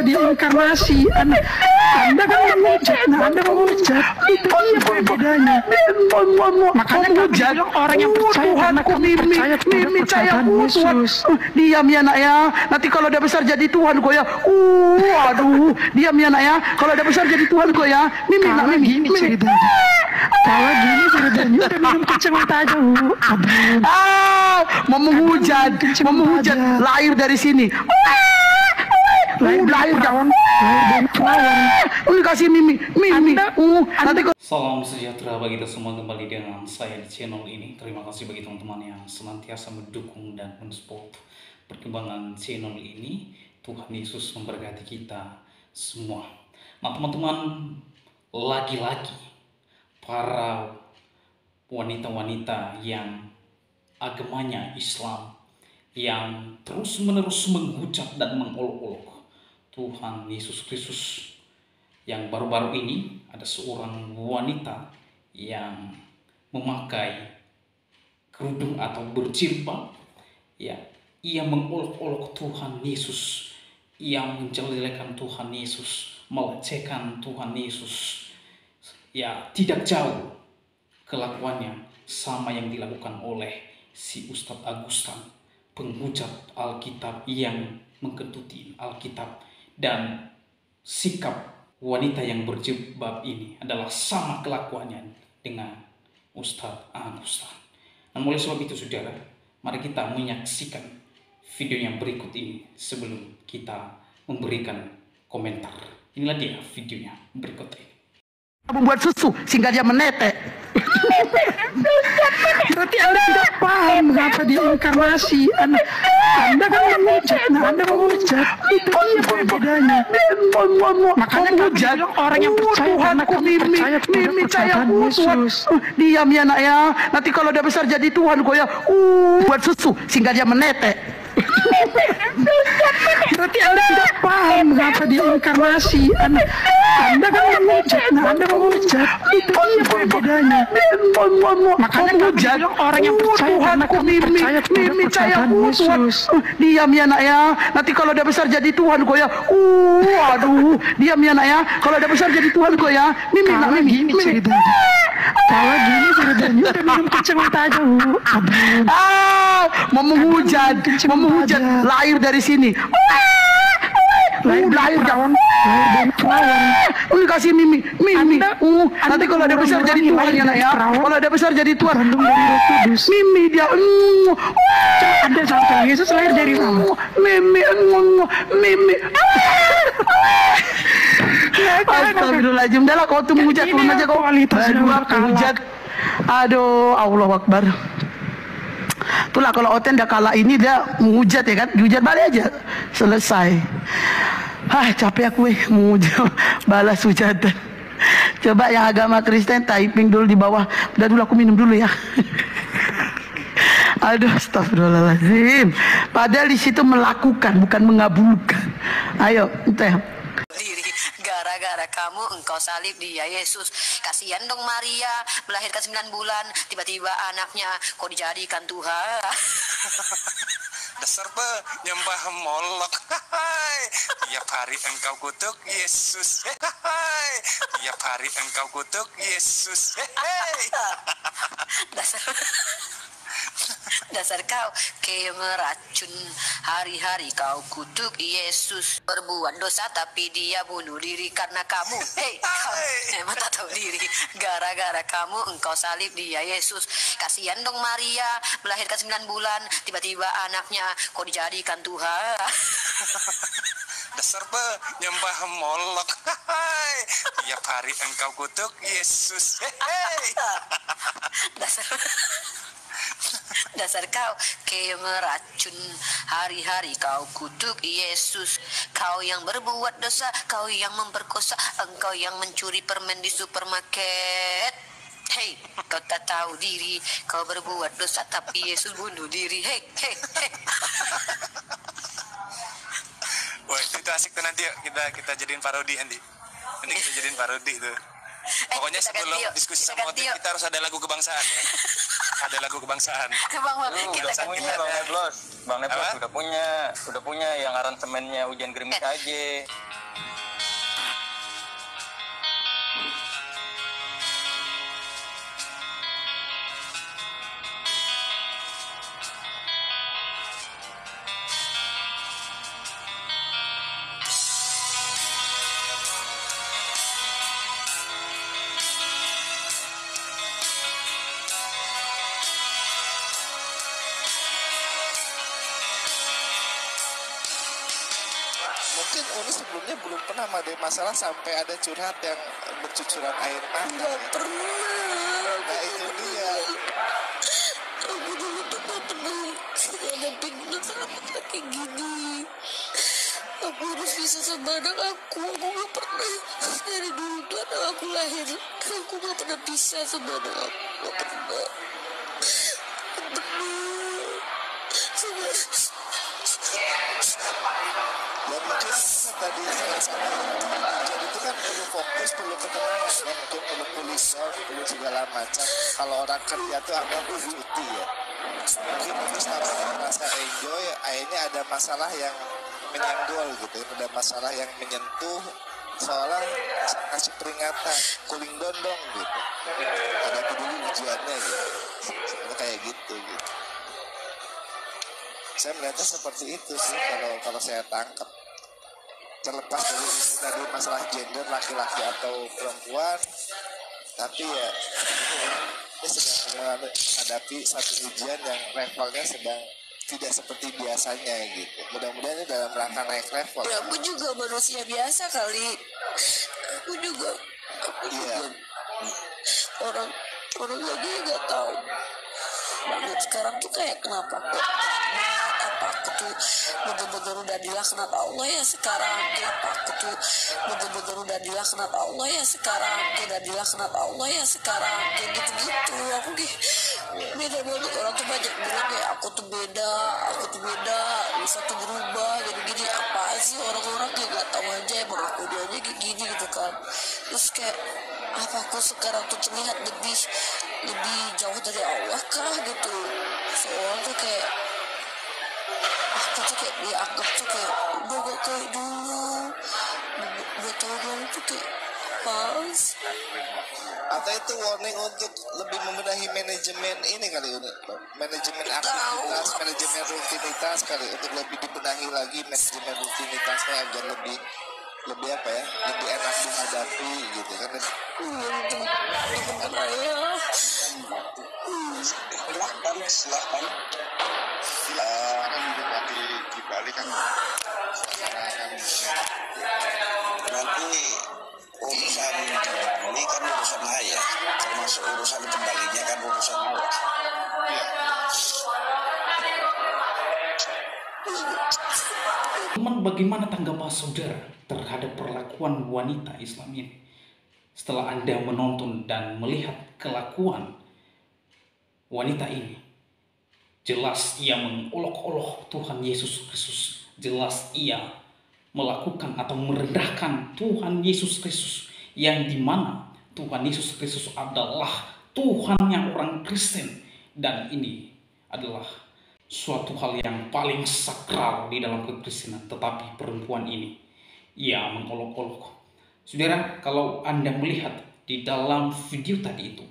diinkarnasi. Anda kan menghujat, Anda menghujat. Itu dia bedanya. Makanya kami bilang orang yang percaya karena kami percaya kepada Yesus. Diam ya nak ya. Nanti kalau dia besar jadi Tuhan kok ya. Aduh, diam ya nak ya. Kalau dia besar jadi Tuhan kok ya. Kalau gini ceritanya. Kalau gini ceritanya udah minum kacamata aja. Mau menghujat, lahir dari sini. Lahir kawan. Ini kasih Mimi. Nanti Salam sejahtera bagi kita semua, kembali dengan saya di channel ini. Terima kasih bagi teman-teman yang senantiasa mendukung dan mensupport perkembangan channel ini. Tuhan Yesus memberkati kita semua. Nah teman-teman, lagi-lagi para wanita-wanita yang agamanya Islam yang terus-menerus menghujat dan mengolok-olok Tuhan Yesus Kristus, yang baru-baru ini ada seorang wanita yang memakai kerudung atau berjilbab, ya, ia mengolok-olok Tuhan Yesus, ia menjelek-jelekan Tuhan Yesus, melecehkan Tuhan Yesus. Ya, tidak jauh kelakuannya sama yang dilakukan oleh si Ustadz Agustan, penghujat Alkitab yang mengkentuti Alkitab. Dan sikap wanita yang berjilbab ini adalah sama kelakuannya dengan Ustadz Agustan. Nah, oleh sebab itu saudara, mari kita menyaksikan video yang berikut ini sebelum kita memberikan komentar. Inilah dia videonya berikut ini. Membuat susu sehingga dia menetek. Berarti Anda tidak paham mengapa diinkarnasi. Anda kan menghujat, Anda menghujat. Itu dia bedanya. Makanya kami bilang orang yang percaya karena kami percaya kepada Yesus. Diam ya nak ya. Nanti kalau dia besar jadi Tuhan kok ya. Buat susu sehingga dia menetek. Berarti Anda tidak paham mengapa diinkarnasi. Anda kan menghujat, Anda menghujat. Itu dia bedanya. Makanya kami bilang orang yang percaya karena kami percaya kepada Yesus. Diam ya nak ya. Nanti kalau dia besar jadi Tuhan kok ya. Aduh, diam ya nak ya. Kalau dia besar jadi Tuhan kok ya. Kalau gini ceritanya. Kalau gini ceritanya udah minum kacamata aja. Mau menghujat, lahir dari sini. Lahir kawan. Ini kasih Mimi. Nanti kalau dia besar jadi Tuhan ya nak ya. Kalau dia besar jadi Tuhan. Mimi dia. Anda sampai Yesus lahir dari mana? Mimi. Astagfirullahaladzim. Dah lah kau tuh menghujat aja kau. Menghujat. Aduh, Allahu Akbar. Itulah kalau Oten dah kalah ini dia menghujat ya kan, dihujat balik aja, selesai. Capek aku menghujat, balas hujatan. Coba yang agama Kristen typing dulu di bawah. Udah dulu aku minum dulu ya. Aduh, astagfirullahaladzim. Padahal di situ melakukan bukan mengabulkan. Ayo, teh. Gara-gara kamu engkau salib dia Yesus. Kasihan dong Maria, melahirkan 9 bulan, tiba-tiba anaknya kok dijadikan Tuhan. Dasar penyembah Molok. Tiap hari engkau kutuk Yesus. Tiap hari engkau kutuk Yesus. Dasar kau kayak meracun, hari-hari kau kutuk Yesus. Berbuat dosa tapi dia bunuh diri karena kamu. Kamu emang tak tahu diri. Gara-gara kamu engkau salib dia Yesus. Kasihan dong Maria, melahirkan 9 bulan, tiba-tiba anaknya kok dijadikan Tuhan. Dasar penyembah Molok. Tiap hari engkau kutuk Yesus. Dasar kau kayak meracun, hari-hari kau kutuk Yesus. Kau yang berbuat dosa, kau yang memperkosa, engkau yang mencuri permen di supermarket. Hei, kau tak tahu diri, kau berbuat dosa tapi Yesus bunuh diri. Hei. Wah, itu asik tuh, nanti yuk kita jadiin parodi nanti. Nanti kita jadiin parodi tuh. Pokoknya sebelum diskusi sama Oten kita harus ada lagu kebangsaan ya. Ada lagu kebangsaan. Bang Neblos udah punya yang aransemennya Hujan Gerimis aja. mungkin Uni sebelumnya belum pernah ada masalah sampai ada curhat yang bercucuran air mata. Nggak pernah. Nah itu dia. Aku dulu tuh gak pernah ngadepin masalah kayak gini. Aku harus bisa sama anak aku gak pernah. Dari dulu tuh anak aku lahir, aku gak pernah bisa sama anak aku. Gak pernah. Ya mungkin tadi salah satu jadi itu kan perlu fokus, perlu ketenangan ya, mungkin perlu pulih, perlu segala macam. Kalau orang kerja tuh anggap cuti ya, mungkin terus namanya merasa enjoy, akhirnya ada masalah yang menyenggol gitu, ada masalah yang menyentuh, seolah kasih peringatan, cooling down dong gitu, ada dulu ujiannya gitu, kayak gitu. Saya melihatnya seperti itu sih kalau saya tangkap. Terlepas dari masalah gender laki-laki atau perempuan, tapi ya ini sedang menghadapi satu ujian yang levelnya sedang tidak seperti biasanya gitu. Mudah-mudahan ini dalam rangka naik level. Ya, aku juga manusia biasa kali. Aku juga orang lagi nggak tahu banget sekarang tuh kayak kenapa aku tuh bener-bener udah dilaknat Allah ya sekarang, kenapa aku tuh bener-bener udah dilaknat Allah ya sekarang, udah dilaknat Allah ya sekarang, kayak gitu-gitu. Aku beda banget. Orang tuh banyak bilang ya aku tuh beda, bisa tuh berubah gini-gini. Apa sih orang-orang kayak gak tahu aja emang aku dia aja kayak gini gitu kan. Terus kayak apa aku sekarang tuh terlihat lebih jauh dari Allah kah gitu. Soalnya tuh kayak aku tuh kayak dianggap tuh kayak udah gak kayak dulu, 2 tahun lalu tuh kayak pas. Atau itu warning untuk lebih membenahi manajemen ini kali, manajemen aktivitas, manajemen rutinitas kali, untuk lebih dibenahi lagi manajemen rutinitasnya agar lebih apa ya, lebih enak dihadapi gitu kan. Silahkan di Bali kan nanti urusan ini kan urusan saya, termasuk urusan kembalinya kan urusan Allah. Teman, bagaimana tanggapan saudara terhadap perlakuan wanita Islam ini? Setelah Anda menonton dan melihat kelakuan wanita ini, jelas ia mengolok-olok Tuhan Yesus Kristus. Jelas ia melakukan atau merendahkan Tuhan Yesus Kristus, yang dimana Tuhan Yesus Kristus adalah Tuhannya orang Kristen. Dan ini adalah suatu hal yang paling sakral di dalam kekristenan. Tetapi perempuan ini, ia mengolok-olok. Saudara, kalau Anda melihat di dalam video tadi itu,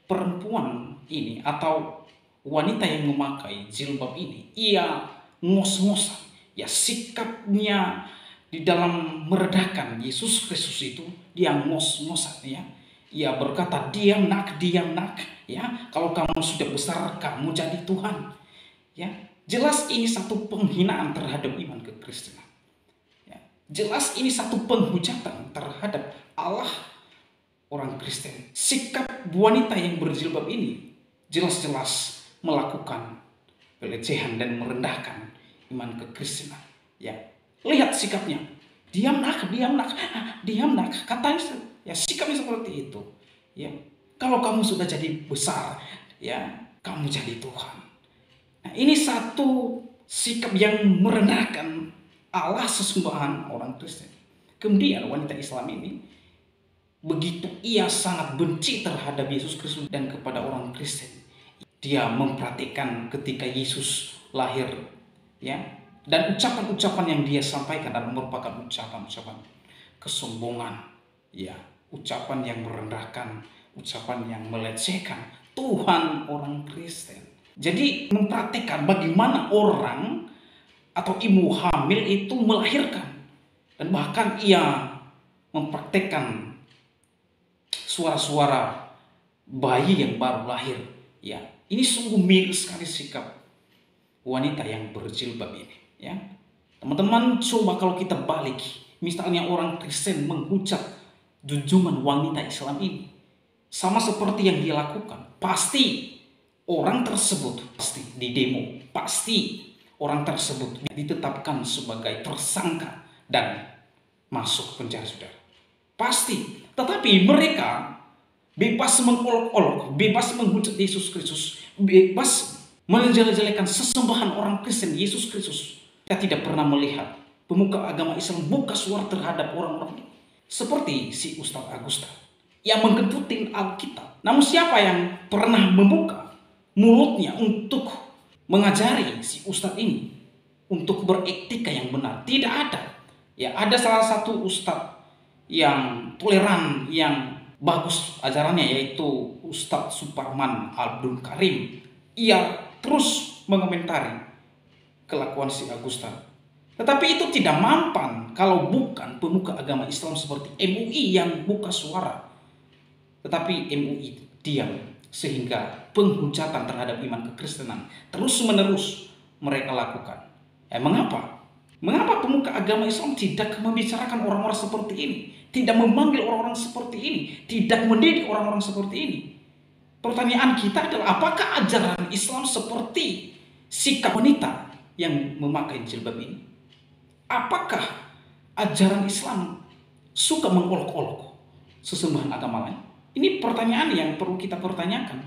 perempuan ini atau wanita yang memakai jilbab ini, ia ngos-ngosan, ya sikapnya di dalam meredakan Yesus Kristus itu, dia ngos-ngosan ya. Ia berkata, diam nak, ya. Kalau kamu sudah besar, kamu jadi Tuhan. Ya, jelas ini satu penghinaan terhadap iman kekristenan. Ya, jelas ini satu penghujatan terhadap Allah orang Kristen. Sikap wanita yang berjilbab ini jelas-jelas melakukan pelecehan dan merendahkan iman kekristenan. Ya, lihat sikapnya. Diam nak, katanya ya, sikapnya seperti itu. Ya, kalau kamu sudah jadi besar, ya, kamu jadi Tuhan. Nah, ini satu sikap yang merendahkan Allah sesembahan orang Kristen. Kemudian wanita Islam ini, begitu ia sangat benci terhadap Yesus Kristus dan kepada orang Kristen, dia memperhatikan ketika Yesus lahir, ya, dan ucapan-ucapan yang dia sampaikan adalah merupakan ucapan-ucapan kesombongan, ya, ucapan yang merendahkan, ucapan yang melecehkan Tuhan orang Kristen. Jadi memperhatikan bagaimana orang atau ibu hamil itu melahirkan, dan bahkan ia mempraktekkan suara-suara bayi yang baru lahir. Ya, ini sungguh miris sekali sikap wanita yang berjilbab ini. Ya, Teman-teman, coba kalau kita balik, misalnya orang Kristen menghujat junjungan wanita Islam ini, sama seperti yang dia lakukan, pasti orang tersebut pasti di demo, pasti orang tersebut ditetapkan sebagai tersangka dan masuk penjara, saudara. Pasti. Tetapi mereka bebas mengolok-olok, bebas menghujat Yesus Kristus, bebas menjelek-jelekan sesembahan orang Kristen Yesus Kristus. Kita tidak pernah melihat pemuka agama Islam buka suara terhadap orang-orang ini. Seperti si Ustadz Agusta yang menggentutin Alkitab. Namun siapa yang pernah membuka mulutnya untuk mengajari si Ustadz ini untuk beretika yang benar? Tidak ada. Ya, ada salah satu Ustadz yang toleran, yang bagus ajarannya, yaitu Ustadz Suparman Abdul Karim. Ia terus mengomentari kelakuan si Agusta. Tetapi itu tidak mampan kalau bukan pemuka agama Islam seperti MUI yang buka suara. Tetapi MUI diam, sehingga penghujatan terhadap iman kekristenan terus-menerus mereka lakukan. Mengapa? Mengapa pemuka agama Islam tidak membicarakan orang-orang seperti ini? Tidak memanggil orang-orang seperti ini? Tidak mendidik orang-orang seperti ini? Pertanyaan kita adalah, apakah ajaran Islam seperti sikap wanita yang memakai jilbab ini? Apakah ajaran Islam suka mengolok-olok sesembahan agama lain? Ini pertanyaan yang perlu kita pertanyakan.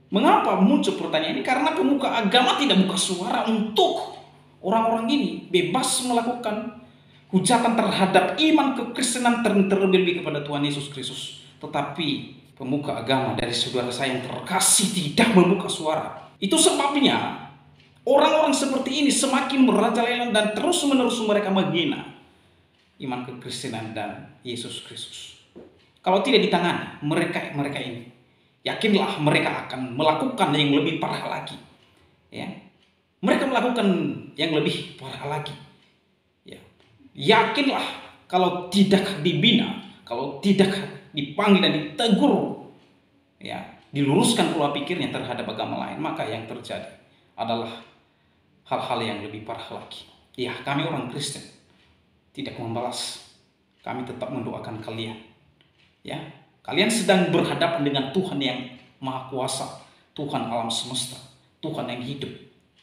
Mengapa muncul pertanyaan ini? Karena pemuka agama tidak buka suara untuk orang-orang ini bebas melakukan hujatan terhadap iman kekristenan, terlebih kepada Tuhan Yesus Kristus. Tetapi pemuka agama dari saudara saya yang terkasih tidak membuka suara. Itu sebabnya orang-orang seperti ini semakin merajalela dan terus-menerus mereka menghina iman kekristenan dan Yesus Kristus. Kalau tidak ditangani mereka ini, yakinlah mereka akan melakukan yang lebih parah lagi. Ya, mereka melakukan yang lebih parah lagi. Ya, yakinlah kalau tidak dibina, kalau tidak dipanggil dan ditegur, ya, diluruskan pola pikirnya terhadap agama lain, maka yang terjadi adalah hal-hal yang lebih parah lagi. Ya, kami orang Kristen tidak membalas. Kami tetap mendoakan kalian. Ya, kalian sedang berhadapan dengan Tuhan yang Maha Kuasa, Tuhan alam semesta, Tuhan yang hidup.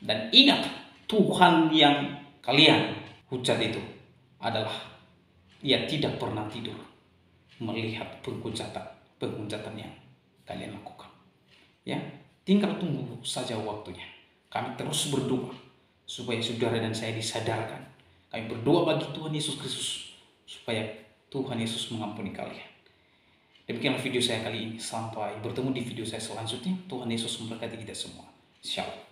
Dan ingat, Tuhan yang kalian hujat itu adalah Ia tidak pernah tidur melihat penghujatan yang kalian lakukan. Ya, tinggal tunggu saja waktunya. Kami terus berdoa supaya saudara dan saya disadarkan. Kami berdoa bagi Tuhan Yesus Kristus supaya Tuhan Yesus mengampuni kalian. Demikianlah video saya kali ini. Sampai bertemu di video saya selanjutnya. Tuhan Yesus memberkati kita semua. Shalom.